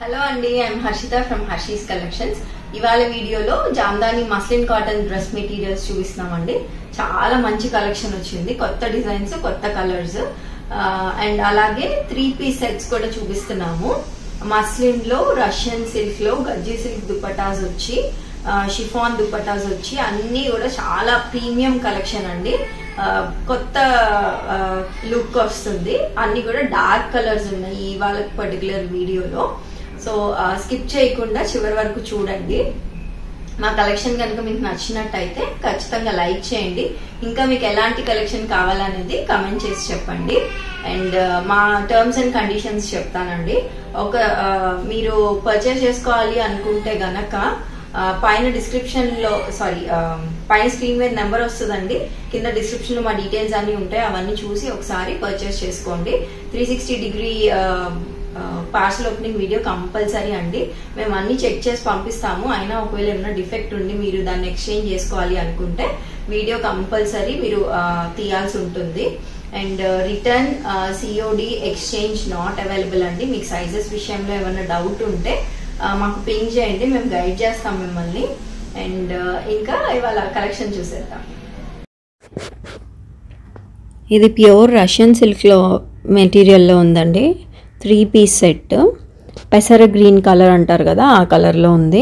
Hello అండి, I'm Harshita from Harshi's collections. ఇవాళ వీడియోలో Jamdani muslin cotton dress materials చూపిస్తున్నామండి. చాలా మంచి కలెక్షన్ వచ్చింది, కొత్త డిజైన్స్, కొత్త కలర్స్ అండ్ అలాగే 3 పీస్ సెట్స్ కూడా చూపిస్తున్నాము. మస్లిన్ లో, రష్యన్ సిల్క్ లో గజ్జి సిల్క్ దుపట్టాస్ వచ్చి, షిఫాన్ దుపట్టాస్ వచ్చి అన్ని కూడా చాలా ప్రీమియం కలెక్షన్ అండి. కొత్త లుక్ వస్తుంది. అన్ని కూడా డార్క్ కలర్స్ ఉన్నాయి ఇవాళ పర్టికులర్ వీడియోలో. సో స్కిప్ చేయకుండా చివరి వరకు చూడండి. మా కలెక్షన్ కనుక మీకు నచ్చినట్టయితే ఖచ్చితంగా లైక్ చేయండి. ఇంకా మీకు ఎలాంటి కలెక్షన్ కావాలనేది కమెంట్ చేసి చెప్పండి. అండ్ మా టర్మ్స్ అండ్ కండిషన్స్ చెప్తానండి. మీరు పర్చేస్ చేసుకోవాలి అనుకుంటే గనక పైన డిస్క్రిప్షన్ లో పైన స్క్రీన్ మీద నెంబర్ వస్తుందండి. కింద డిస్క్రిప్షన్ లో మా డీటెయిల్స్ అన్ని ఉంటాయి. అవన్నీ చూసి ఒకసారి పర్చేస్ చేసుకోండి. 360 degree parcel opening video compulsory అండి. మేము అన్ని చెక్ చేసి పంపిస్తాము. అయినా ఒకవేళ ఏమైనా డిఫెక్ట్ ఉండి మీరు దాన్ని ఎక్స్చేంజ్ చేసుకోవాలి అనుకుంటే వీడియో కంపల్సరీ మీరు తీయాల్సి ఉంటుంది. And return, COD, exchange not available అండి. మీకు సైజెస్ విషయంలో ఏమైనా డౌట్ ఉంటే మాకు పింగ్ చేయండి, మేము గైడ్ చేస్తాం మిమ్మల్ని. అండ్ ఇంకా ఇవాళ కలెక్షన్ చూసేద్దాం. ఇది ప్యూర్ రష్యన్ సిల్క్లో మెటీరియల్లో ఉందండి. 3 పీస్ సెట్, పెసర గ్రీన్ కలర్ అంటారు కదా, ఆ కలర్లో ఉంది.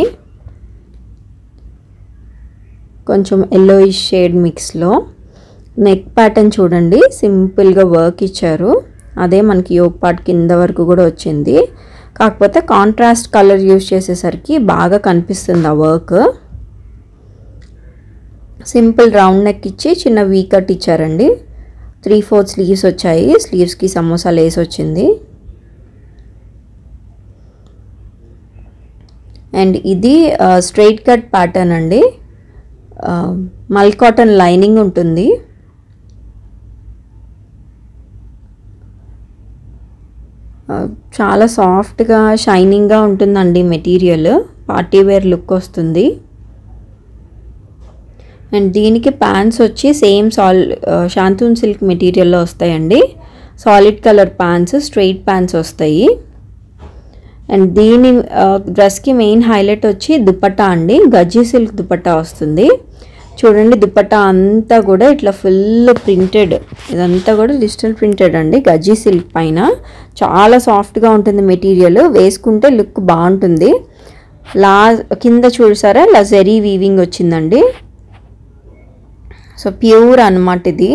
కొంచెం ఎల్లోయిష్ షేడ్ మిక్స్లో. నెక్ ప్యాటర్న్ చూడండి, సింపుల్గా వర్క్ ఇచ్చారు. అదే మనకి యోక్ పార్ట్ కింద వరకు కూడా వచ్చింది. కాకపోతే కాంట్రాస్ట్ కలర్ యూజ్ చేసేసరికి బాగా కనిపిస్తుంది ఆ వర్క్. సింపుల్ రౌండ్ నెక్ ఇచ్చి చిన్న వీ కట్ ఇచ్చారండి. 3/4 స్లీవ్స్ వచ్చాయి. స్లీవ్స్కి సమోసా లేస్ వచ్చింది. అండ్ ఇది స్ట్రైట్ కట్ ప్యాటర్న్ అండి. మల్ కాటన్ లైనింగ్ ఉంటుంది. చాలా సాఫ్ట్గా, షైనింగ్గా ఉంటుందండి మెటీరియల్. పార్టీ వేర్ లుక్ వస్తుంది. అండ్ దీనికి ప్యాంట్స్ వచ్చి సేమ్ షాంతూన్ సిల్క్ మెటీరియల్లో వస్తాయండి. Solid colour pants, straight pants వస్తాయి. అండ్ దీని డ్రెస్కి మెయిన్ హైలైట్ వచ్చి దుపట్టా అండి. గజ్జి సిల్క్ దుపట్టా వస్తుంది. చూడండి, దుపట్టా అంతా కూడా ఇట్లా ఫుల్ ప్రింటెడ్. ఇదంతా కూడా డిజిటల్ ప్రింటెడ్ అండి. గజ్జి సిల్క్ పైన చాలా సాఫ్ట్గా ఉంటుంది మెటీరియల్. వేసుకుంటే లుక్ బాగుంటుంది. కింద చూసారా ఇలా జెరీ వీవింగ్ వచ్చిందండి. సో ప్యూర్ అన్నమాట ఇది.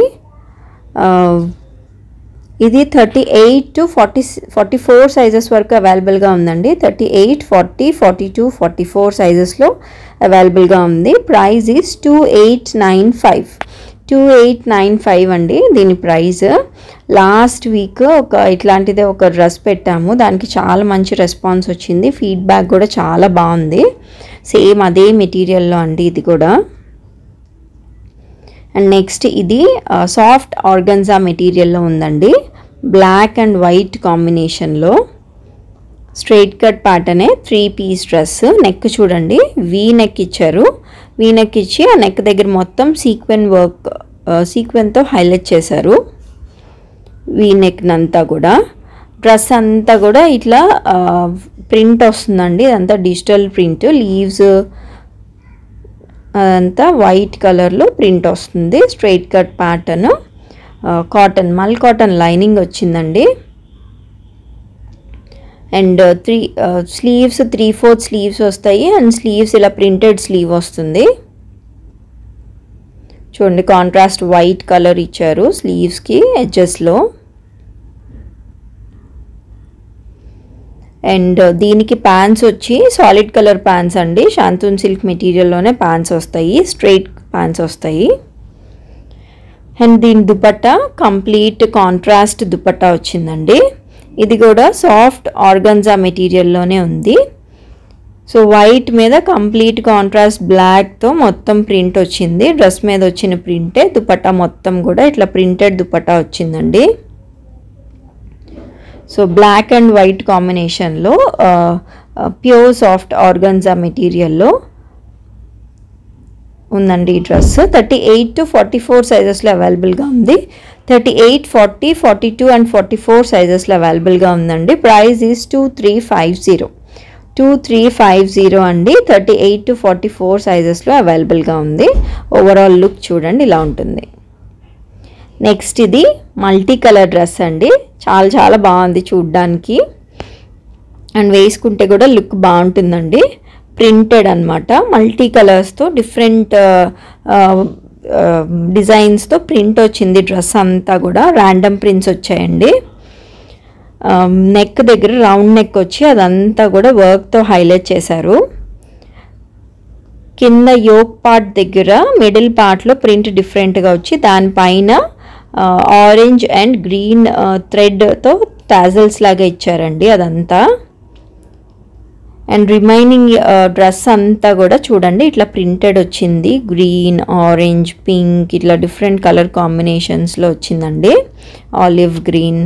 ఇది 38 to 44 సైజెస్ వరకు అవైలబుల్గా ఉందండి. 38, 40, 42, 44 సైజెస్లో అవైలబుల్గా ఉంది. ప్రైస్ ఈజ్ 2895 అండి దీని ప్రైస్. లాస్ట్ వీక్ ఇట్లాంటిదే ఒక డ్రెస్ పెట్టాము. దానికి చాలా మంచి రెస్పాన్స్ వచ్చింది. ఫీడ్బ్యాక్ కూడా చాలా బాగుంది. సేమ్ అదే మెటీరియల్లో అండి ఇది కూడా. అండ్ నెక్స్ట్ ఇది సాఫ్ట్ ఆర్గన్జా మెటీరియల్లో ఉందండి. బ్లాక్ అండ్ వైట్ కాంబినేషన్లో స్ట్రైట్ కట్ ప్యాటర్నే 3 పీస్ డ్రెస్. నెక్ చూడండి, వీ నెక్ ఇచ్చారు. వీ నెక్ ఇచ్చి ఆ నెక్ దగ్గర మొత్తం సీక్వెన్తో హైలైట్ చేశారు. వీ నెక్ అంతా కూడా. డ్రెస్ అంతా కూడా ఇట్లా ప్రింట్ వస్తుందండి. ఇదంతా డిజిటల్ ప్రింట్. లీవ్స్ అదంతా వైట్ కలర్లో ప్రింట్ వస్తుంది. Straight cut pattern, cotton, mul cotton lining వచ్చిందండి. అండ్ స్లీవ్స్ 3/4 స్లీవ్స్ వస్తాయి. అండ్ స్లీవ్స్ ఇలా ప్రింటెడ్ స్లీవ్ వస్తుంది. చూడండి, కాంట్రాస్ట్ వైట్ కలర్ ఇచ్చారు స్లీవ్స్కి ఎడ్జెస్లో. అండ్ దీనికి ప్యాంట్స్ వచ్చి సాలిడ్ కలర్ ప్యాంట్స్ అండి. షాంతూన్ సిల్క్ మెటీరియల్లోనే ప్యాంట్స్ వస్తాయి. స్ట్రైట్ ప్యాంట్స్ వస్తాయి. అండ్ దీని దుపట్టా కంప్లీట్ కాంట్రాస్ట్ దుపట్టా వచ్చిందండి. ఇది కూడా సాఫ్ట్ ఆర్గన్జా మెటీరియల్లోనే ఉంది. సో వైట్ మీద కంప్లీట్ కాంట్రాస్ట్ బ్లాక్తో మొత్తం ప్రింట్ వచ్చింది. డ్రెస్ మీద వచ్చిన ప్రింటే దుపట్టా మొత్తం కూడా ఇట్లా ప్రింటెడ్ దుపట్టా వచ్చిందండి. సో బ్లాక్ అండ్ వైట్ కాంబినేషన్లో ప్యూర్ సాఫ్ట్ ఆర్గన్జా మెటీరియల్లో ఉందండి ఈ డ్రెస్. 38 to 44 సైజెస్లో అవైలబుల్గా ఉంది. 38, 40, 42 అండ్ 44 సైజెస్లో అవైలబుల్గా ఉందండి. Price is 2350. 2350 అండి. 38 to 44 సైజెస్లో అవైలబుల్గా ఉంది. ఓవరాల్ లుక్ చూడండి ఇలా ఉంటుంది. నెక్స్ట్ ఇది మల్టీ కలర్ డ్రెస్ అండి. చాలా చాలా బాగుంది చూడ్డానికి, అండ్ వేసుకుంటే కూడా లుక్ బాగుంటుందండి. ప్రింటెడ్ అనమాట, మల్టీ కలర్స్తో డిఫరెంట్ డిజైన్స్తో ప్రింట్ వచ్చింది. డ్రెస్ అంతా కూడా ర్యాండమ్ ప్రింట్స్ వచ్చాయండి. నెక్ దగ్గర రౌండ్ నెక్ వచ్చి అదంతా కూడా వర్క్తో హైలైట్ చేశారు. కింద యోక్ పార్ట్ దగ్గర మిడిల్ పార్ట్లో ప్రింట్ డిఫరెంట్గా వచ్చి దానిపైన ఆరెంజ్ అండ్ గ్రీన్ థ్రెడ్తో టాజల్స్ లాగా ఇచ్చారండి అదంతా. అండ్ రిమైనింగ్ డ్రెస్ అంతా కూడా చూడండి ఇట్లా ప్రింటెడ్ వచ్చింది. గ్రీన్, ఆరెంజ్, పింక్ ఇట్లా డిఫరెంట్ కలర్ కాంబినేషన్స్లో వచ్చిందండి. Olive green.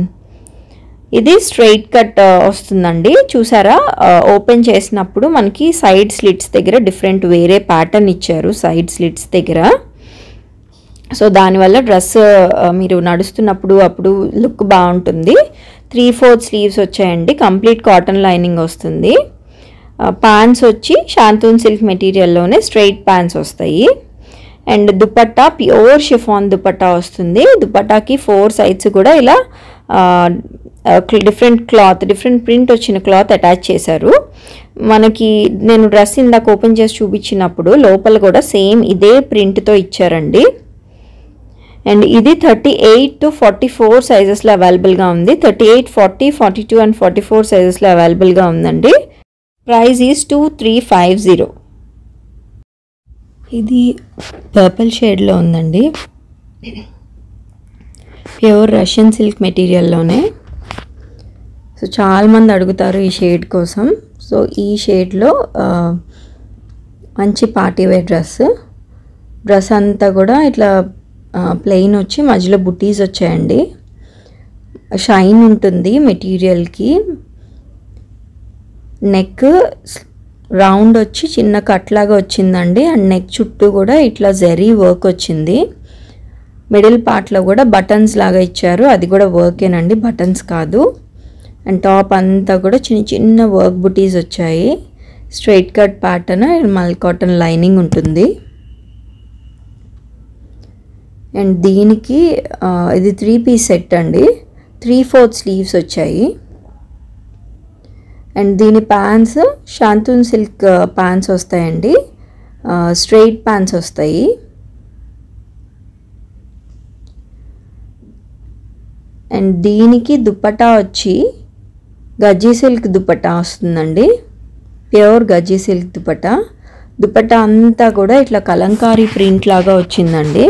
ఇది స్ట్రైట్ కట్ వస్తుందండి. చూసారా, ఓపెన్ చేసినప్పుడు మనకి సైడ్ స్లిట్స్ దగ్గర డిఫరెంట్ వేరే ప్యాటర్న్ ఇచ్చారు సైడ్ స్లిట్స్ దగ్గర. సో దానివల్ల డ్రెస్ మీరు నడుస్తున్నప్పుడు అప్పుడు లుక్ బాగుంటుంది. 3/4 స్లీవ్స్ వచ్చాయండి. కంప్లీట్ కాటన్ లైనింగ్ వస్తుంది. ప్యాంట్స్ వచ్చి షాంతూన్ సిల్క్ మెటీరియల్లోనే స్ట్రైట్ ప్యాంట్స్ వస్తాయి. And dupatta pure chiffon dupatta వస్తుంది. దుపట్టాకి 4 సైడ్స్ కూడా ఇలా డిఫరెంట్ క్లాత్, డిఫరెంట్ ప్రింట్ వచ్చిన క్లాత్ అటాచ్ చేశారు. మనకి నేను డ్రెస్ ఇందాక ఓపెన్ చేసి చూపించినప్పుడు లోపల కూడా సేమ్ ఇదే ప్రింట్తో ఇచ్చారండి. అండ్ ఇది 38 to 44 సైజెస్లో అవైలబుల్గా ఉంది. 38, 40, 42 అండ్ 44 సైజెస్లో అవైలబుల్గా ఉందండి. Price is 2350. ఇది పర్పుల్ షేడ్లో ఉందండి. ప్యూర్ రష్యన్ సిల్క్ మెటీరియల్లోనే. సో చాలామంది అడుగుతారు ఈ షేడ్ కోసం. సో ఈ షేడ్లో మంచి పార్టీ వేర్ డ్రెస్ అంతా కూడా ఇట్లా ప్లెయిన్ వచ్చి మధ్యలో బుటీస్ వచ్చాయండి. షైన్ ఉంటుంది మెటీరియల్కి. నెక్ రౌండ్ వచ్చి చిన్న కట్ లాగా వచ్చిందండి. అండ్ నెక్ చుట్టూ కూడా ఇట్లా జరీ వర్క్ వచ్చింది. మిడిల్ పార్ట్లో కూడా బటన్స్ లాగా ఇచ్చారు. అది కూడా వర్కేనండి, బటన్స్ కాదు. అండ్ టాప్ అంతా కూడా చిన్న చిన్న వర్క్ బుటీస్ వచ్చాయి. స్ట్రైట్ కట్ ప్యాటర్న్ అండ్ మల్ కాటన్ లైనింగ్ ఉంటుంది. అండ్ దీనికి ఇది 3-piece సెట్ అండి. 3/4 స్లీవ్స్ వచ్చాయి. అండ్ దీని ప్యాంట్స్ షాంతూన్ సిల్క్ ప్యాంట్స్ వస్తాయండి. స్ట్రైట్ ప్యాంట్స్ వస్తాయి. అండ్ దీనికి దుపట్టా వచ్చి గజ్జీ సిల్క్ దుపట్టా వస్తుందండి. Pure గజ్జీ silk dupatta. దుపట్టా అంతా కూడా ఇట్లా కలంకారీ ప్రింట్ లాగా వచ్చిందండి.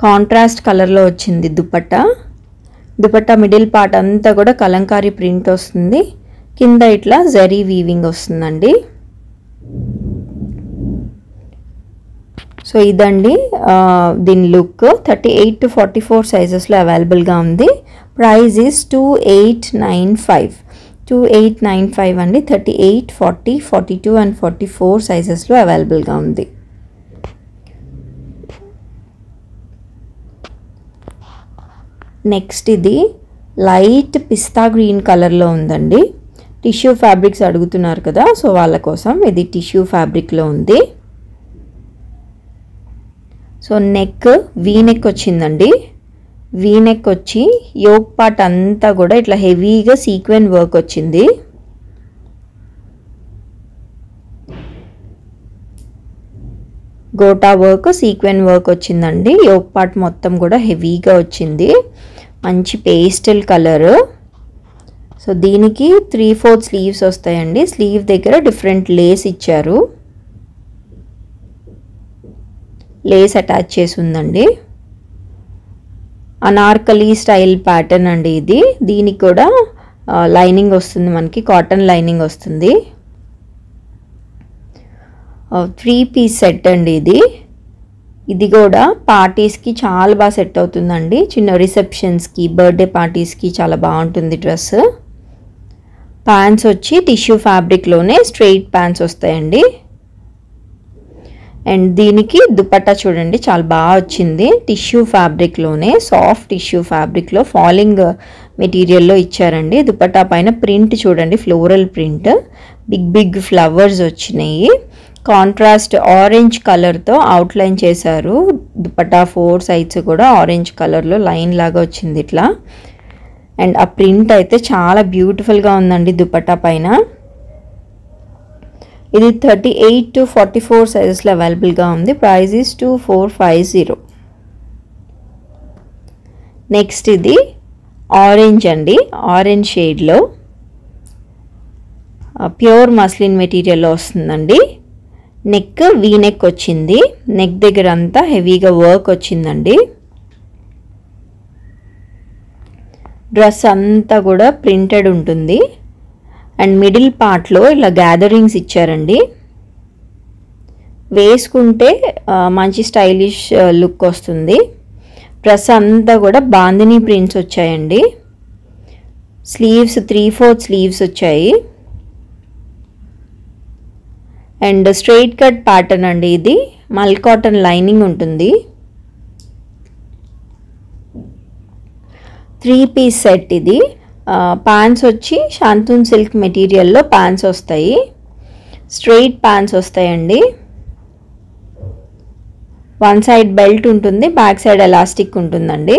కాంట్రాస్ట్ కలర్లో వచ్చింది దుపట్టా. దుపట్టా మిడిల్ పార్ట్ అంతా కూడా కలంకారీ ప్రింట్ వస్తుంది. కింద ఇట్లా జరీ వీవింగ్ వస్తుందండి. సో ఇదండి దీని లుక్. 38 to 44 సైజెస్లో అవైలబుల్గా ఉంది. Price is 2895. 2895 అండి. 38, 40, 42 అండ్ 44 సైజెస్లో అవైలబుల్గా ఉంది. నెక్స్ట్ ఇది లైట్ పిస్తా గ్రీన్ కలర్లో ఉందండి. టిష్యూ ఫ్యాబ్రిక్స్ అడుగుతున్నారు కదా, సో వాళ్ళ కోసం ఇది టిష్యూ ఫ్యాబ్రిక్లో ఉంది. సో నెక్ వీ నెక్ వచ్చిందండి. వీ నెక్ వచ్చి యోక్ పార్ట్ అంతా కూడా ఇట్లా హెవీగా సీక్వెన్ వర్క్ వచ్చింది. గోటా వర్క్, సీక్వెన్ వర్క్ వచ్చిందండి. యోక్ పార్ట్ మొత్తం కూడా హెవీగా వచ్చింది. మంచి పేస్టల్ కలర్. సో దీనికి 3/4 స్లీవ్స్ వస్తాయండి. స్లీవ్ దగ్గర డిఫరెంట్ లేస్ ఇచ్చారు. లేస్ అటాచ్ చేసి ఉందండి. అనార్కలి స్టైల్ ప్యాటర్న్ అండి ఇది. దీనికి కూడా లైనింగ్ వస్తుంది, మనకి కాటన్ లైనింగ్ వస్తుంది. 3-piece సెట్ అండి ఇది. ఇది కూడా పార్టీస్కి చాలా బాగా సెట్ అవుతుందండి. చిన్న రిసెప్షన్స్కి, బర్త్డే పార్టీస్కి చాలా బాగుంటుంది డ్రెస్. ప్యాంట్స్ వచ్చి టిష్యూ ఫ్యాబ్రిక్లోనే స్ట్రెయిట్ ప్యాంట్స్ వస్తాయండి. అండ్ దీనికి దుపట్టా చూడండి చాలా బాగా వచ్చింది. టిష్యూ ఫ్యాబ్రిక్లోనే, సాఫ్ట్ టిష్యూ ఫ్యాబ్రిక్లో ఫాలింగ్ మెటీరియల్లో ఇచ్చారండి. దుపట్టా పైన ప్రింట్ చూడండి, floral print, big big flowers వచ్చినాయి. కాంట్రాస్ట్ ఆరెంజ్ కలర్తో అవుట్లైన్ చేశారు. దుపట్టా 4 సైడ్స్ కూడా ఆరెంజ్ కలర్లో లైన్ లాగా వచ్చింది ఇట్లా. అండ్ ఆ ప్రింట్ అయితే చాలా బ్యూటిఫుల్గా ఉందండి దుపట్టా పైన. ఇది 38 to 44 సైజెస్లో అవైలబుల్గా ఉంది. Price is 2450. నెక్స్ట్ ఇది ఆరెంజ్ అండి, ఆరెంజ్ షేడ్లో ప్యూర్ మస్లిన్ మెటీరియల్లో వస్తుందండి. నెక్ వీ నెక్ వచ్చింది, నెక్ దగ్గర అంతా హెవీగా వర్క్ వచ్చిందండి. డ్రెస్ అంతా కూడా ప్రింటెడ్ ఉంటుంది. అండ్ మిడిల్ పార్ట్లో ఇలా గ్యాదరింగ్స్ ఇచ్చారండి. వేసుకుంటే మంచి స్టైలిష్ లుక్ వస్తుంది. డ్రెస్ అంతా కూడా బాందినీ ప్రింట్స్ వచ్చాయండి. స్లీవ్స్ 3/4 స్లీవ్స్ వచ్చాయి. అండ్ స్ట్రైట్ కట్ ప్యాటర్న్ అండి ఇది. మల్ కాటన్ లైనింగ్ ఉంటుంది. 3 పీస్ సెట్ ఇది. ప్యాంట్స్ వచ్చి శాంతూన్ సిల్క్ మెటీరియల్లో ప్యాంట్స్ వస్తాయి. స్ట్రైట్ ప్యాంట్స్ వస్తాయండి. వన్ సైడ్ బెల్ట్ ఉంటుంది, బ్యాక్ సైడ్ ఎలాస్టిక్ ఉంటుందండి.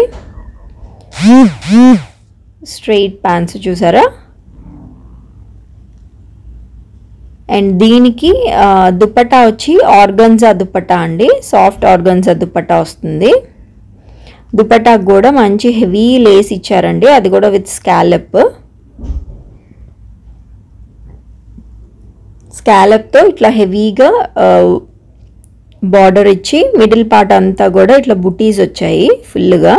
స్ట్రైట్ ప్యాంట్స్ చూసారా. అండ్ దీనికి దుపట్టా వచ్చి ఆర్గన్జా దుపట్టా అండి, సాఫ్ట్ ఆర్గన్జా దుపట్టా వస్తుంది. దుపట్టాకు కూడా మంచి హెవీ లేస్ ఇచ్చారండి, అది కూడా విత్ స్కాలప్తో ఇట్లా హెవీగా బార్డర్ ఇచ్చి మిడిల్ పార్ట్ అంతా కూడా ఇట్లా బుటీస్ వచ్చాయి ఫుల్గా.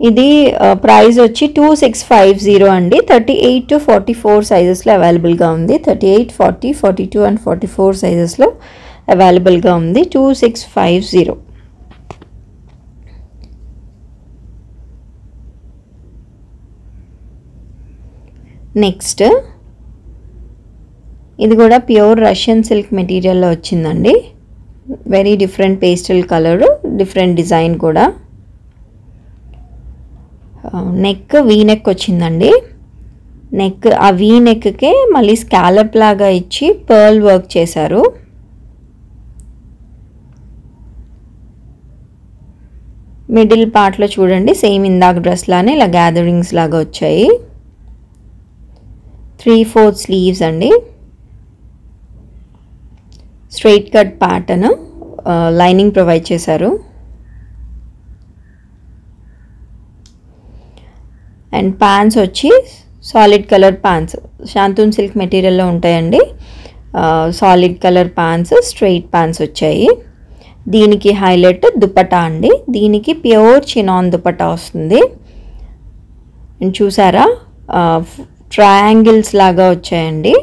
ఇది ప్రైస్ వచ్చి 2650 అండి. 38 to 44 సైజెస్లో అవైలబుల్గా ఉంది. 38, 40, 42 అండ్ 44 సైజెస్లో అవైలబుల్గా ఉంది. 2650. నెక్స్ట్ ఇది కూడా ప్యూర్ రష్యన్ సిల్క్ మెటీరియల్లో వచ్చిందండి. Very different pastel colour, different design కూడా. నెక్ వీ నెక్ వచ్చిందండి. నెక్ ఆ వీ నెక్కే మళ్ళీ స్కాలప్ లాగా ఇచ్చి పర్ల్ వర్క్ చేశారు. మిడిల్ పార్ట్లో చూడండి సేమ్ ఇందాక డ్రెస్ లానే ఇలా గ్యాదరింగ్స్ లాగా వచ్చాయి. 3/4 స్లీవ్స్ అండి. Straight cut pattern, lining provide చేశారు. అండ్ ప్యాంట్స్ వచ్చి solid colour pants, shantoon silk మెటీరియల్లో ఉంటాయండి. Solid colour pants, straight pants వచ్చాయి. దీనికి హైలైట్ దుపట్టా అండి. దీనికి ప్యూర్ చినాన్ దుపట్టా వస్తుంది. అండ్ చూసారా ట్రయాంగిల్స్ లాగా వచ్చాయండి.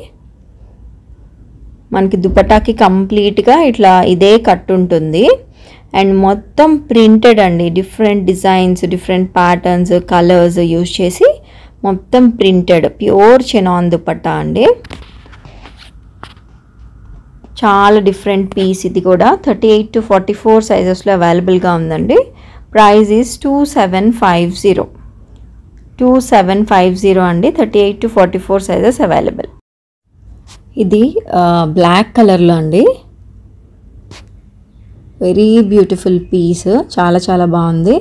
మనకి దుపట్టాకి కంప్లీట్గా ఇట్లా ఇదే కట్ ఉంటుంది. అండ్ మొత్తం ప్రింటెడ్ అండి, different designs, different patterns, colours use చేసి మొత్తం ప్రింటెడ్ ప్యూర్ చినాన్ దుపట్టా అండి. చాలా డిఫరెంట్ పీస్ ఇది కూడా. 38 to 44 సైజెస్లో అవైలబుల్గా ఉందండి. Price is 2750. 2750 అండి. 38 to 44 సైజెస్ అవైలబుల్. ఇది బ్లాక్ కలర్లో అండి. వెరీ బ్యూటిఫుల్ పీస్, చాలా చాలా బాగుంది.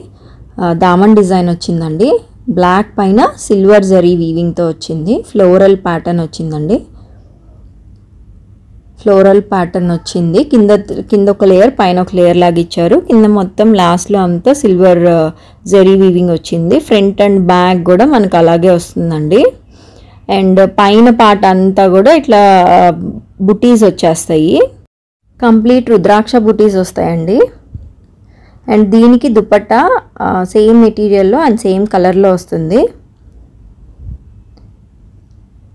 దామన్ డిజైన్ వచ్చిందండి. బ్లాక్ పైన సిల్వర్ జరీ వీవింగ్తో వచ్చింది. ఫ్లోరల్ ప్యాటర్న్ వచ్చిందండి. ఫ్లోరల్ ప్యాటర్న్ వచ్చింది. కింద ఒక లేయర్, పైన ఒక లేయర్ లాగా ఇచ్చారు. కింద మొత్తం లాస్ట్లో అంతా సిల్వర్ జరీ వీవింగ్ వచ్చింది. ఫ్రంట్ అండ్ బ్యాక్ కూడా మనకు అలాగే వస్తుందండి. అండ్ పైన పార్ట్ అంతా కూడా ఇట్లా బుటీస్ వచ్చేస్తాయి. కంప్లీట్ రుద్రాక్ష బుటీస్ వస్తాయండి. అండ్ దీనికి దుపట్టా సేమ్ మెటీరియల్లో అండ్ సేమ్ కలర్లో వస్తుంది.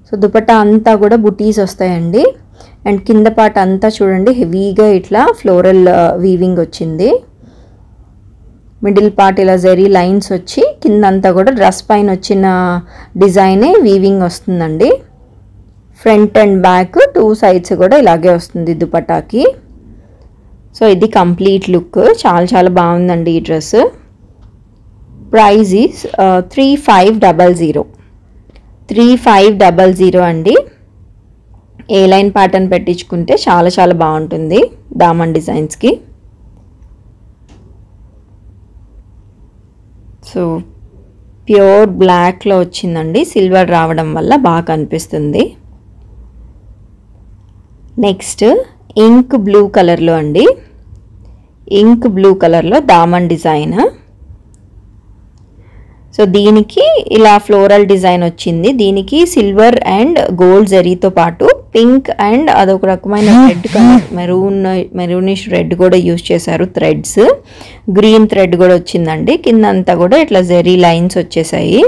సో దుపట్టా అంతా కూడా బుటీస్ వస్తాయండి. అండ్ కింద పార్ట్ అంతా చూడండి హెవీగా ఇట్లా ఫ్లోరల్ వీవింగ్ వచ్చింది. మిడిల్ పార్ట్ ఇలా జరీ లైన్స్ వచ్చి కింద అంతా కూడా డ్రెస్ పైన వచ్చిన డిజైనే వీవింగ్ వస్తుందండి. ఫ్రంట్ అండ్ బ్యాక్ 2 సైడ్స్ కూడా ఇలాగే వస్తుంది దుపట్టాకి. సో ఇది కంప్లీట్ లుక్. చాలా బాగుందండి ఈ డ్రెస్. Price is 3500. 3500 అండి. ఏ లైన్ ప్యాటర్న్ పెట్టించుకుంటే చాలా బాగుంటుంది దామన్ డిజైన్స్కి. సో ప్యూర్ బ్లాక్లో వచ్చిందండి, సిల్వర్ రావడం వల్ల బాగా కనిపిస్తుంది. నెక్స్ట్ ఇంక్ బ్లూ కలర్లో అండి. ఇంక్ బ్లూ కలర్లో దామన్ డిజైన్. సో దీనికి ఇలా ఫ్లోరల్ డిజైన్ వచ్చింది. దీనికి సిల్వర్ అండ్ గోల్డ్ జరీతో పాటు పింక్ అండ్ అదొక రకమైన రెడ్ కలర్, మెరూనిష్ రెడ్ కూడా యూజ్ చేశారు. థ్రెడ్స్ గ్రీన్ థ్రెడ్ కూడా వచ్చిందండి. కింద అంతా కూడా ఇట్లా జరీ లైన్స్ వచ్చేసాయి.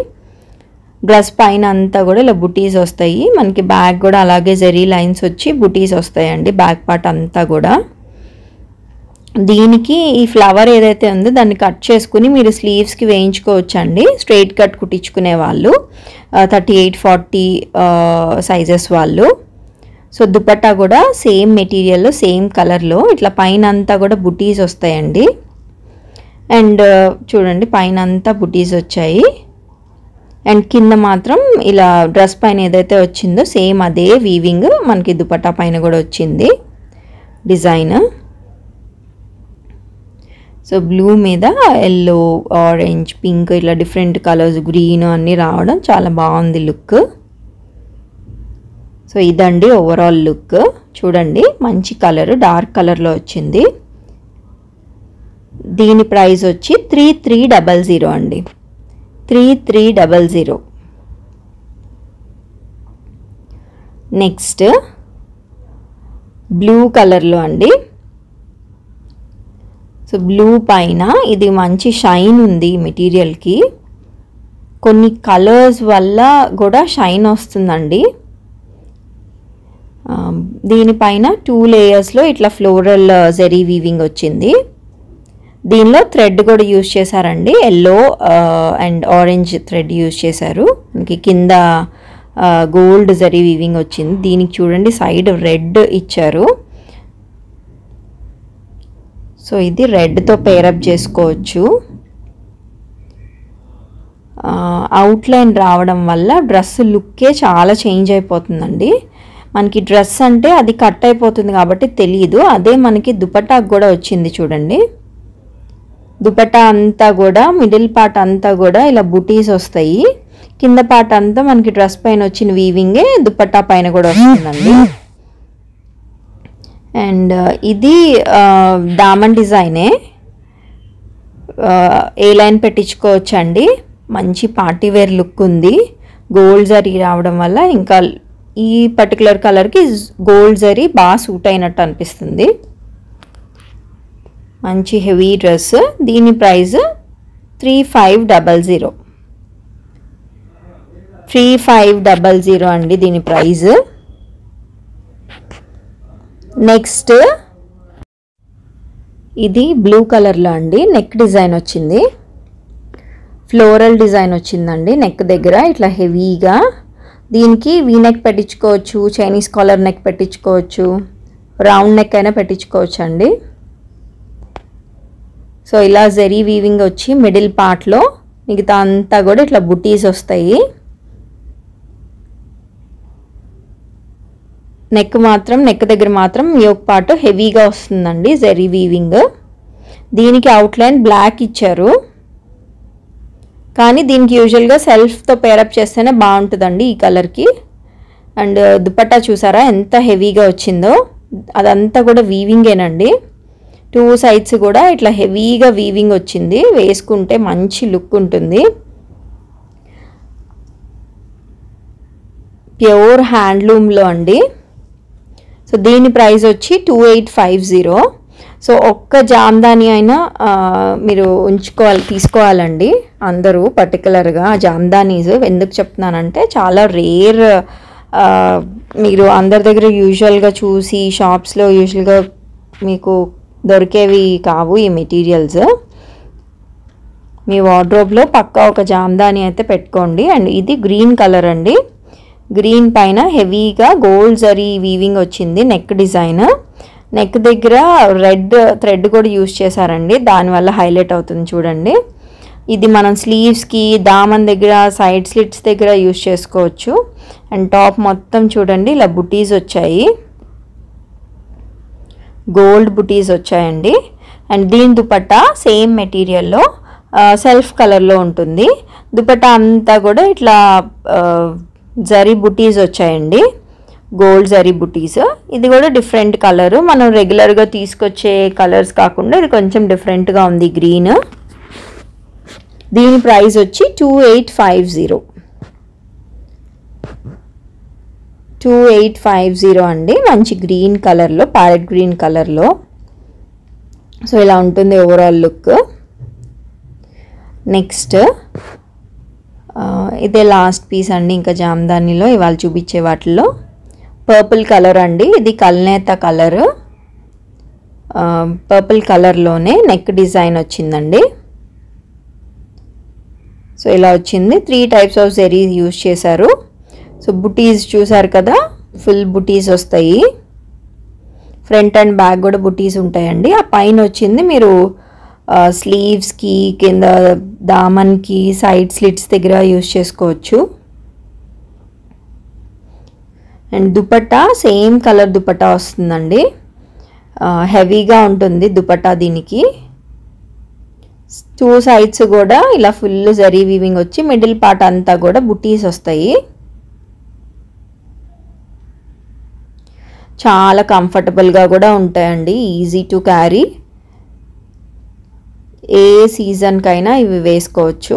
డ్రెస్ పైన అంతా కూడా ఇలా బుటీస్ వస్తాయి. మనకి బ్యాక్ కూడా అలాగే జరీ లైన్స్ వచ్చి బుటీస్ వస్తాయండి బ్యాక్ పార్ట్ అంతా కూడా. దీనికి ఈ ఫ్లవర్ ఏదైతే ఉందో దాన్ని కట్ చేసుకుని మీరు స్లీవ్స్కి వేయించుకోవచ్చండి. స్ట్రైట్ కట్ కుట్టించుకునే వాళ్ళు 38-40 సైజెస్ వాళ్ళు. సో దుపట్టా కూడా సేమ్ మెటీరియల్లో సేమ్ కలర్లో ఇట్లా పైన అంతా కూడా బుటీస్ వస్తాయండి. అండ్ చూడండి పైన అంతా బుటీస్ వచ్చాయి. అండ్ కింద మాత్రం ఇలా డ్రెస్ పైన ఏదైతే వచ్చిందో సేమ్ అదే వీవింగ్ మనకి దుపట్టా పైన కూడా వచ్చింది డిజైన్. సో బ్లూ మీద ఎల్లో, ఆరెంజ్, పింక్ ఇట్లా డిఫరెంట్ కలర్స్, గ్రీన్ అన్నీ రావడం చాలా బాగుంది లుక్. సో ఇదండి ఓవరాల్ లుక్. చూడండి మంచి కలర్, డార్క్ కలర్లో వచ్చింది. దీని ప్రైస్ వచ్చి 3300 అండి. 3300. నెక్స్ట్ బ్లూ కలర్లో అండి. సో బ్లూ పైన ఇది మంచి షైన్ ఉంది మెటీరియల్కి. కొన్ని కలర్స్ వల్ల కూడా షైన్ వస్తుందండి. దీనిపైన 2 లేయర్స్లో ఇట్లా ఫ్లోరల్ జరీ వీవింగ్ వచ్చింది. దీనిలో థ్రెడ్ కూడా యూజ్ చేశారండి. Yellow and orange thread use చేశారు. మనకి కింద గోల్డ్ జరీ వీవింగ్ వచ్చింది. దీనికి చూడండి సైడ్ రెడ్ ఇచ్చారు. సో ఇది రెడ్తో పేరప్ చేసుకోవచ్చు. అవుట్లైన్ రావడం వల్ల డ్రెస్ లుక్కే చాలా చేంజ్ అయిపోతుందండి. మనకి డ్రెస్ అంటే అది కట్ అయిపోతుంది కాబట్టి తెలియదు. అదే మనకి దుపట్టాకు కూడా వచ్చింది చూడండి. దుపట్టా అంతా కూడా మిడిల్ పార్ట్ అంతా కూడా ఇలా బుటీస్ వస్తాయి. కింద పార్ట్ అంతా మనకి డ్రెస్ పైన వచ్చిన వీవింగే దుపట్టా పైన కూడా వస్తుందండి. అండ్ ఇది దామన్ డిజైనే. ఏ లైన్ పెట్టించుకోవచ్చండి. మంచి పార్టీవేర్ లుక్ ఉంది. గోల్డ్ జరీ రావడం వల్ల ఇంకా ఈ పర్టికులర్ కలర్కి గోల్డ్ జరీ బాగా సూట్ అయినట్టు అనిపిస్తుంది. మంచి హెవీ డ్రెస్. దీని ప్రైస్ 3500. 3500 అండి దీని ప్రైస్. నెక్స్ట్ ఇది బ్లూ కలర్లో అండి. నెక్ డిజైన్ వచ్చింది. ఫ్లోరల్ డిజైన్ వచ్చిందండి నెక్ దగ్గర ఇట్లా హెవీగా. దీనికి వీ నెక్ పెట్టించుకోవచ్చు, చైనీస్ కాలర్ నెక్ పెట్టించుకోవచ్చు, రౌండ్ నెక్ అయినా పెట్టించుకోవచ్చు అండి. సో ఇలా జరీ వీవింగ్ వచ్చి మిడిల్ పార్ట్లో మిగతా అంతా కూడా ఇట్లా బుటీస్ వస్తాయి. నెక్ దగ్గర మాత్రం యోక్ పార్ట్ హెవీగా వస్తుందండి జరీ వీవింగ్. దీనికి అవుట్లైన్ బ్లాక్ ఇచ్చారు. కానీ దీనికి యూజువల్గా సెల్ఫ్తో పేరప్ చేస్తేనే బాగుంటుందండి ఈ కలర్కి. అండ్ దుపట్టా చూసారా ఎంత హెవీగా వచ్చిందో. అదంతా కూడా వీవింగేనండి. 2 సైడ్స్ కూడా ఇట్లా హెవీగా వీవింగ్ వచ్చింది. వేసుకుంటే మంచి లుక్ ఉంటుంది. ప్యూర్ హ్యాండ్లూమ్లో అండి. సో దీని ప్రైస్ వచ్చి 2850. సో ఒక్క జామ్దాని అయినా మీరు తీసుకోవాలండి అందరూ. పర్టికులర్గా జామ్దానీస్ ఎందుకు చెప్తున్నానంటే చాలా రేర్. మీరు అందరి దగ్గర యూజువల్గా చూసి షాప్స్లో యూజువల్గా మీకు దొరికేవి కావు ఈ మెటీరియల్స్. మీ వార్డ్రోబ్లో పక్కా ఒక జామ్దాని అయితే పెట్టుకోండి. అండ్ ఇది గ్రీన్ కలర్ అండి. గ్రీన్ పైన హెవీగా గోల్డ్ జరీ వీవింగ్ వచ్చింది. నెక్ డిజైన్, నెక్ దగ్గర రెడ్ థ్రెడ్ కూడా యూస్ చేశారండి, దానివల్ల హైలైట్ అవుతుంది చూడండి. ఇది మనం స్లీవ్స్కి, దామన్ దగ్గర, సైడ్ స్లిట్స్ దగ్గర యూస్ చేసుకోవచ్చు. అండ్ టాప్ మొత్తం చూడండి ఇలా బుటీస్ వచ్చాయి, గోల్డ్ బుటీస్ వచ్చాయండి. అండ్ దీని దుపట్టా సేమ్ మెటీరియల్లో సెల్ఫ్ కలర్లో ఉంటుంది. దుపట్టా అంతా కూడా ఇట్లా జరీ బుటీస్ వచ్చాయండి, గోల్డ్ జరీ బుటీస్. ఇది కూడా డిఫరెంట్ కలర్, మనం రెగ్యులర్గా తీసుకొచ్చే కలర్స్ కాకుండా ఇది కొంచెం డిఫరెంట్గా ఉంది గ్రీన్. దీని ప్రైస్ వచ్చి 2850 అండి. మంచి గ్రీన్ కలర్లో, ప్యారెట్ గ్రీన్ కలర్లో. సో ఇలా ఉంటుంది ఓవరాల్ లుక్. నెక్స్ట్ ఇదే లాస్ట్ పీస్ అండి ఇంకా జామ్దానిలో ఇవాళ చూపించే వాటిల్లో. పర్పుల్ కలర్ అండి, ఇది కల్నేత కలర్. పర్పుల్ కలర్లోనే నెక్ డిజైన్ వచ్చిందండి. సో ఇలా వచ్చింది. 3 టైప్స్ ఆఫ్ జరీ యూజ్ చేశారు. సో బుటీస్ చూసారు కదా, ఫుల్ బుటీస్ వస్తాయి. ఫ్రంట్ అండ్ బ్యాక్ కూడా బుటీస్ ఉంటాయండి. ఆ పైన వచ్చింది మీరు స్లీవ్స్కి, కింద దామన్కి, సైడ్ స్లిట్స్ దగ్గర యూజ్ చేసుకోవచ్చు. And dupatta same colour dupatta వస్తుందండి, హెవీగా ఉంటుంది దుపట్టా దీనికి. 2 సైడ్స్ కూడా ఇలా ఫుల్ జరీ వీవింగ్ వచ్చి మిడిల్ పార్ట్ అంతా కూడా బుటీస్ వస్తాయి. చాలా కంఫర్టబుల్గా కూడా ఉంటాయండి, ఈజీ టు క్యారీ. ఏ సీజన్కైనా ఇవి వేసుకోవచ్చు.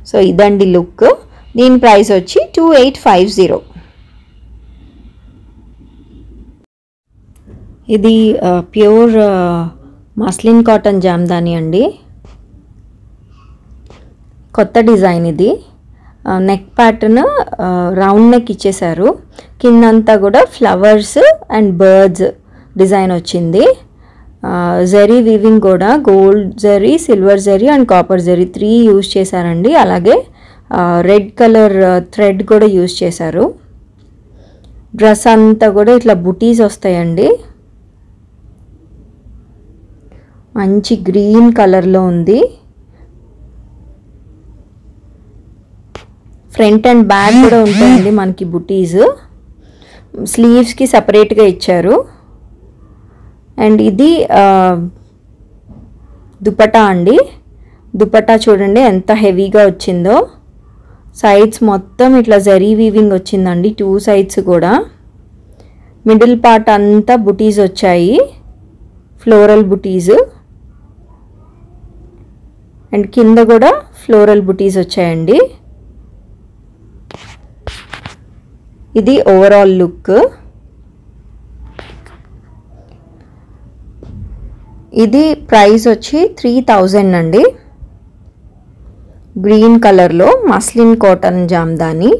సో ఇదండి లుక్. దీని ప్రైస్ వచ్చి 2850. ఇది ప్యూర్ మస్లిన్ కాటన్ జామ్దాని అండి, కొత్త డిజైన్ ఇది. నెక్ ప్యాటర్న్ రౌండ్ నెక్ ఇచ్చేసారు, కిందంతా కూడా ఫ్లవర్స్ అండ్ బర్డ్స్ డిజైన్ వచ్చింది. జరీ వీవింగ్ కూడా gold zari, silver zari and copper zari 3 use చేశారండి. అలాగే రెడ్ కలర్ థ్రెడ్ కూడా యూజ్ చేశారు. డ్రెస్ అంతా కూడా ఇట్లా బుటీస్ వస్తాయండి. మంచి గ్రీన్ కలర్లో ఉంది. ఫ్రంట్ అండ్ బ్యాక్ కూడా ఉంటాయండి మనకి బుటీస్. స్లీవ్స్కి సపరేట్గా ఇచ్చారు. అండ్ ఇది దుపట్టా అండి. దుపట్టా చూడండి ఎంత హెవీగా వచ్చిందో. సైడ్స్ మొత్తం ఇట్లా జరీ వీవింగ్ వచ్చిందండి, 2 సైడ్స్ కూడా. మిడిల్ పార్ట్ అంతా బుటీస్ వచ్చాయి, ఫ్లోరల్ బుటీస్. అండ్ కింద కూడా ఫ్లోరల్ బుటీస్ వచ్చాయండి. ఇది ఓవరాల్ లుక్. ఇది ప్రైస్ వచ్చి 3000 అండి. గ్రీన్ కలర్లో మస్లిన్ కాటన్ జామ్దాని.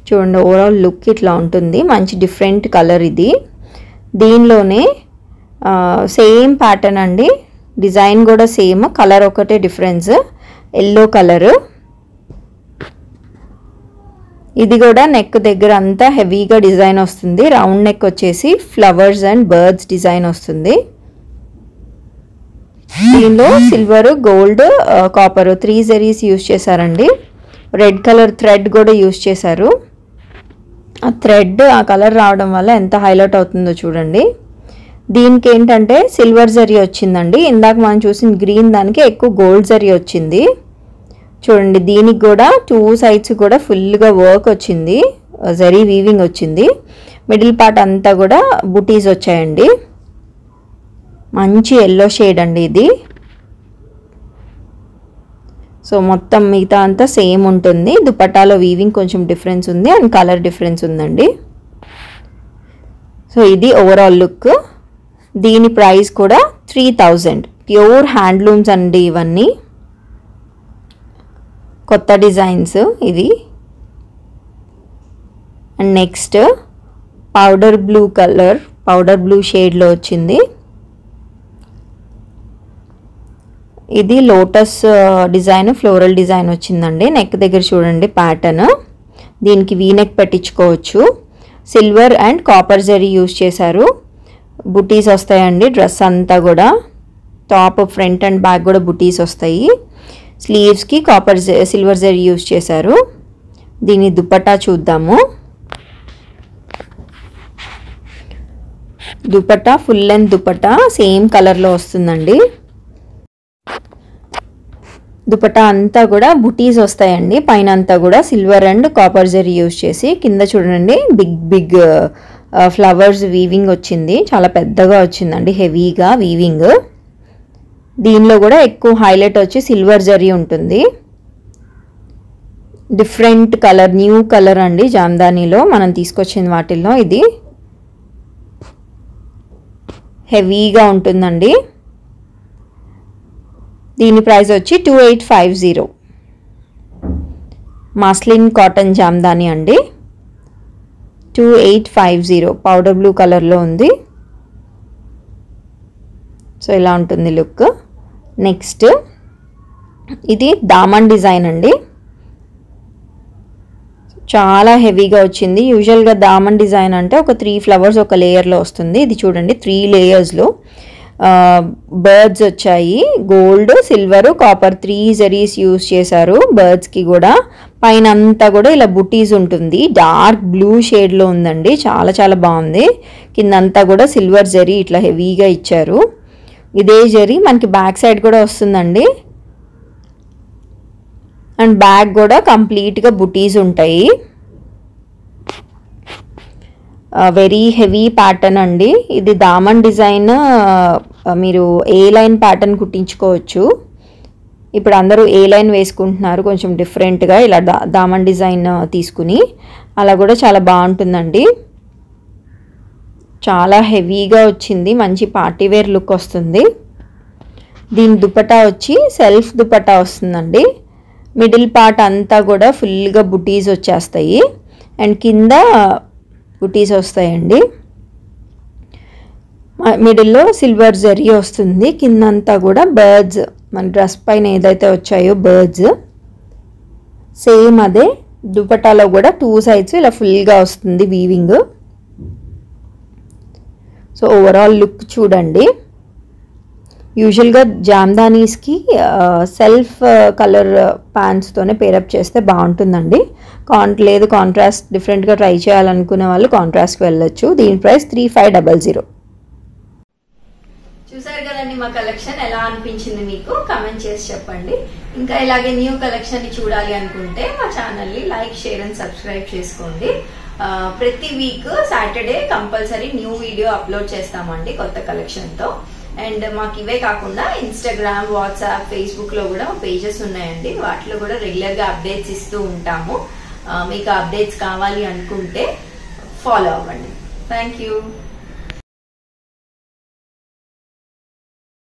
చూడండి ఓవరాల్ లుక్ ఇట్లా ఉంటుంది, మంచి డిఫరెంట్ కలర్ ఇది. దీనిలోనే సేమ్ ప్యాటర్న్ అండి, డిజైన్ కూడా సేమ్, కలర్ ఒకటే డిఫరెన్స్, ఎల్లో కలర్. ఇది కూడా నెక్ దగ్గర అంతా హెవీగా డిజైన్ వస్తుంది. రౌండ్ నెక్ వచ్చేసి ఫ్లవర్స్ అండ్ బర్డ్స్ డిజైన్ వస్తుంది. దీనిలో silver, gold, copper 3 zaris use చేశారండి. రెడ్ కలర్ థ్రెడ్ కూడా యూజ్ చేశారు. ఆ థ్రెడ్ ఆ కలర్ రావడం వల్ల ఎంత హైలైట్ అవుతుందో చూడండి. దీనికి ఏంటంటే సిల్వర్ జరీ వచ్చిందండి, ఇందాక మనం చూసిన గ్రీన్ దానికి ఎక్కువ గోల్డ్ జరీ వచ్చింది. చూడండి దీనికి కూడా 2 సైడ్స్ కూడా ఫుల్గా వర్క్ వచ్చింది, జరీ వీవింగ్ వచ్చింది. మిడిల్ పార్ట్ అంతా కూడా బుటీస్ వచ్చాయండి. మంచి ఎల్లో షేడ్ అండి ఇది. సో మొత్తం మిగతా అంతా సేమ్ ఉంటుంది. దుపట్టాలో వీవింగ్ కొంచెం డిఫరెన్స్ ఉంది అండ్ కలర్ డిఫరెన్స్ ఉందండి. సో ఇది ఓవరాల్ లుక్. దీని ప్రైస్ కూడా 3000. ప్యూర్ హ్యాండ్లూమ్స్ అండి ఇవన్నీ, కొత్త డిజైన్స్ ఇవి. And next powder blue colour, powder blue షేడ్లో వచ్చింది. ఇది లోటస్ డిజైన్, ఫ్లోరల్ డిజైన్ వచ్చిందండి. నెక్ దగ్గర చూడండి ప్యాటర్న్. దీనికి వీ నెక్ పెట్టించుకోవచ్చు. Silver and copper zari use చేశారు. బుటీస్ వస్తాయండి డ్రెస్ అంతా కూడా. టాప్ ఫ్రంట్ అండ్ బ్యాక్ కూడా బుటీస్ వస్తాయి. స్లీవ్స్కి సిల్వర్ జరీ యూజ్ చేశారు. దీని దుపట్టా చూద్దాము. Dupatta full length dupatta same కలర్లో వస్తుందండి. దుపట్టా అంతా కూడా బుటీస్ వస్తాయండి. పైన అంతా కూడా silver and copper zari use చేసి, కింద చూడండి బిగ్ ఫ్లవర్స్ వీవింగ్ వచ్చింది. చాలా పెద్దగా వచ్చిందండి, హెవీగా వీవింగ్. దీనిలో కూడా ఎక్కువ హైలైట్ వచ్చి సిల్వర్ జరీ ఉంటుంది. డిఫరెంట్ కలర్, న్యూ కలర్ అండి జామ్దానీలో మనం తీసుకొచ్చిన వాటిల్లో ఇది హెవీగా ఉంటుందండి. దీని ప్రైస్ వచ్చి 2850. మస్లిన్ కాటన్ జామ్దాని అండి. 2850 పౌడర్ బ్లూ కలర్లో ఉంది. సో ఇలా ఉంటుంది లుక్. నెక్స్ట్ ఇది దామన్ డిజైన్ అండి. చాలా హెవీగా వచ్చింది. యూజువల్గా దామన్ డిజైన్ అంటే ఒక 3 ఫ్లవర్స్ ఒక లేయర్లో వస్తుంది. ఇది చూడండి 3 లేయర్స్లో బర్డ్స్ వచ్చాయి. Gold, silver, copper 3 zaris use చేశారు బర్డ్స్కి కూడా. పైన అంతా కూడా ఇలా బుటీస్ ఉంటుంది. డార్క్ బ్లూ షేడ్లో ఉందండి. చాలా చాలా బాగుంది. కింద అంతా కూడా సిల్వర్ జరీ ఇట్లా హెవీగా ఇచ్చారు. ఇదే జరీ మనకి బ్యాక్ సైడ్ కూడా వస్తుందండి. అండ్ బ్యాక్ కూడా కంప్లీట్గా బుటీస్ ఉంటాయి. వెరీ హెవీ ప్యాటర్న్ అండి. ఇది దామన్ డిజైన్. మీరు ఏ లైన్ ప్యాటర్న్ కుట్టించుకోవచ్చు. ఇప్పుడు అందరూ ఏ లైన్ వేసుకుంటున్నారు కొంచెం డిఫరెంట్గా, ఇలా దామన్ డిజైన్ తీసుకుని. అలా కూడా చాలా బాగుంటుందండి. చాలా హెవీగా వచ్చింది. మంచి పార్టీవేర్ లుక్ వస్తుంది. దీని దుపట్టా వచ్చి సెల్ఫ్ దుపట్టా వస్తుందండి. మిడిల్ పార్ట్ అంతా కూడా ఫుల్గా బుటీస్ వచ్చేస్తాయి. అండ్ కింద బుటీస్ వస్తాయండి. మిడిల్లో సిల్వర్ జరీ వస్తుంది. కింద అంతా కూడా బర్డ్స్, మన డ్రెస్ పైన ఏదైతే వచ్చాయో బర్డ్స్ సేమ్ అదే దుపట్టాలో కూడా 2 సైడ్స్ ఇలా ఫుల్గా వస్తుంది వీవింగ్. సో ఓవరాల్ లుక్ చూడండి. యూజువల్గా జామ్దానీస్కి సెల్ఫ్ కలర్ ప్యాంట్స్తోనే పేరప్ చేస్తే బాగుంటుందండి. లేదు కాంట్రాస్ట్ డిఫరెంట్గా ట్రై చేయాలనుకునే వాళ్ళు కాంట్రాస్ట్కి వెళ్ళొచ్చు. దీని ప్రైస్ 3500. చూసారు కదండి మా కలెక్షన్. ఎలా అనిపించింది మీకు కామెంట్ చేసి చెప్పండి. ఇంకా ఇలాగే న్యూ కలెక్షన్ ని చూడాలి అనుకుంటే మా ఛానల్ ని లైక్, షేర్ అండ్ సబ్స్క్రైబ్ చేసుకోండి. ప్రతి week Saturday compulsory new video upload చేస్తామండి కొత్త కలెక్షన్ తో. అండ్ మాకు ఇవే కాకుండా ఇన్స్టాగ్రామ్, వాట్సాప్, ఫేస్బుక్ లో కూడా పేజెస్ ఉన్నాయండి. వాటిలో కూడా రెగ్యులర్ గా అప్డేట్స్ ఇస్తూ ఉంటాము. మీకు అప్డేట్స్ కావాలి అనుకుంటే ఫాలో అవ్వండి. Thank you.